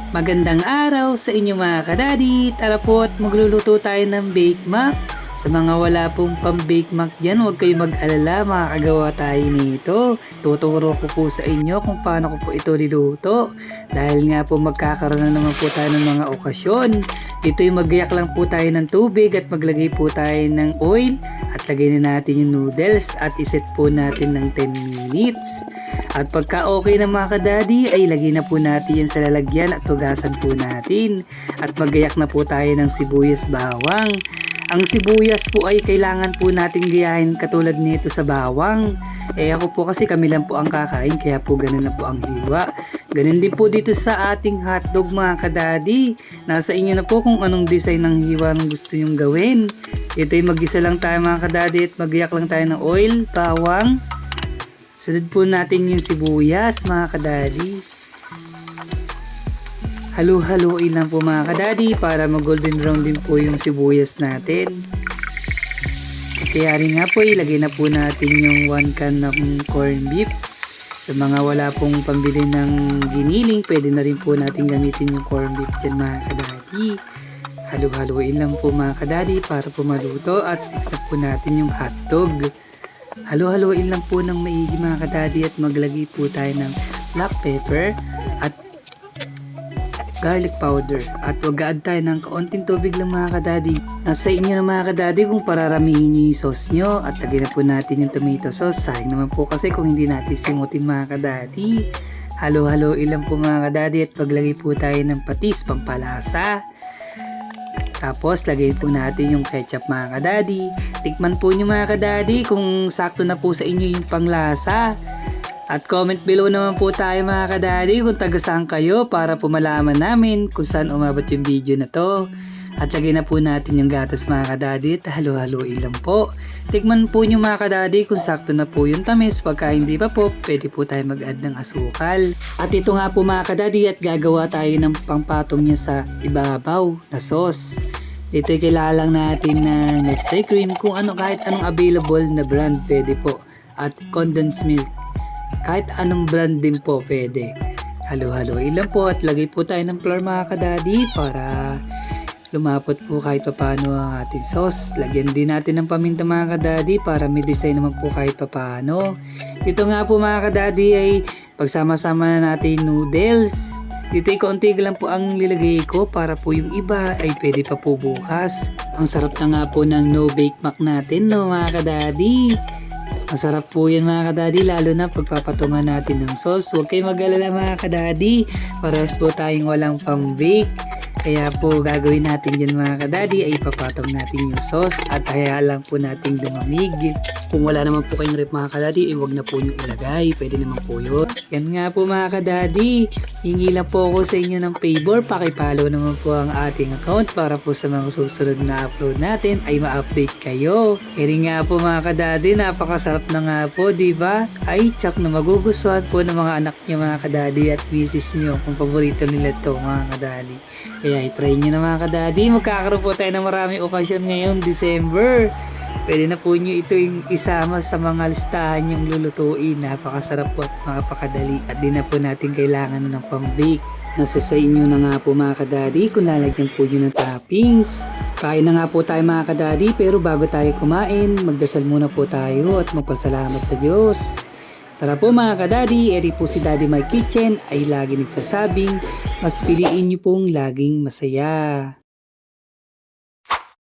Magandang araw sa inyo mga kadadi. Tara po at magluluto tayo ng Bake Mac. Sa mga wala pong pang-Bake Mac dyan, huwag kayong mag-alala, makakagawa tayo nito. Tuturo ko po sa inyo kung paano ko po ito niluto. Dahil nga po magkakaroon na naman po tayo ng mga okasyon. Dito yung maggayak lang po tayo ng tubig at maglagay po tayo ng oil. At lagay na natin yung noodles at iset po natin ng 10 minutes. At pagka okay na mga kadadi ay lagay na po natin yan sa lalagyan at tugasan po natin. At maggayak na po tayo ng sibuyas bawang. Ang sibuyas po ay kailangan po natin gayahin katulad nito sa bawang. Ako po kasi kami lang po ang kakain kaya po ganun na po ang hiwa. Ganun din po dito sa ating hotdog mga kadadi. Nasa inyo na po kung anong design ng hiwa ang gusto nyong gawin. Ito ay mag-isa lang tayo mga kadadi at maggayak lang tayo ng oil, bawang. Sunod po natin yung sibuyas mga kadadi. Halo-haloin lang po mga kadadi para mag-golden brown din po yung sibuyas natin. Kaya rin nga po ilagay na po natin yung 1 can ng corn beef. Sa mga wala pong pambili ng giniling, pwede na rin po natin gamitin yung corn beef dyan mga kadadi. Halo-haloin lang po mga kadadi para po maluto at mix po natin yung hotdog. Halo-haloin lang po ng maigi mga kadadi at maglagay po tayo ng black pepper at garlic powder at wag-add tayo ng kaunting tubig lang mga kadadi. Nasa inyo na mga kadadi kung pararamihin nyo yung sauce nyo at lagyan na po natin yung tomato sauce. Sayang naman po kasi kung hindi natin simutin mga kadadi. Halo-haloin lang po mga kadadi at paglagay po tayo ng patis pampalasa. Tapos lagay po natin yung ketchup mga kadadi. Tikman po nyo mga kadadi kung sakto na po sa inyo yung panglasa. At comment below naman po tayo mga kadadi kung taga saan kayo para po malaman namin kung saan umabot yung video na to. At lagay na po natin yung gatas mga kadadi at halo-haloin lang po. Tikman po nyo mga kadadi kung sakto na po yung tamis. Pagka hindi pa po, pwede po tayo mag-add ng asukal. At ito nga po mga kadadi at gagawa tayo ng pangpatong niya sa ibabaw na sauce. Dito ay kailangan lang natin na Nestle cream kung ano kahit anong available na brand pwede po. At condensed milk. Kahit anong brand din po pwede. Halo-haloin lang po at lagay po tayo ng flour mga kadadi para lumapot po kahit paano ang ating sauce. Lagyan din natin ng paminta mga kadadi para may design naman po kahit paano. Dito nga po mga kadadi ay pagsama-sama na natin noodles. Dito ay konti lang po ang nilagay ko para po yung iba ay pwede pa po bukas. Ang sarap na nga po ng no bake mac natin no mga kadadi. Masarap po yan mga kadadi lalo na pagpapatungan natin ng sauce. Huwag kayong mag-alala mga kadadi. Parehas po tayong walang pang-bake. Kaya po gagawin natin yan mga kadadi ay ipapatong natin yung sauce at hayaan lang po natin lumamig. Kung wala naman po kayong rep mga kadadi, huwag na po nyo ilagay. Pwede naman po yun. Yan nga po mga kadadi. Hingi lang po ako sa inyo ng favor. Pakipollow naman po ang ating account para po sa mga susunod na upload natin ay ma-update kayo. Kaya nga po mga kadadi, napakasarap na nga po, diba? Ay, tsak na magugustuhan po ng mga anak niyo mga kadadi at misis niyo kung paborito nila to mga kadadi. Kaya i-try nyo na mga kadadi. Magkakaroon po tayo ng maraming okasyon ngayong December. Pwede na po nyo ito yung isama sa mga listahan yung lulutuin. Napakasarap po at makapakadali. At di na po natin kailangan ng pang-bake. Nasa sa inyo na nga po mga kadadi kung lalagyan po nyo ng toppings. Kain na nga po tayo mga kadadi pero bago tayo kumain, magdasal muna po tayo at magpasalamat sa Diyos. Tara po mga kadadi, eri po si Daddy My Kitchen ay lagi nagsasabing, mas piliin nyo pong laging masaya.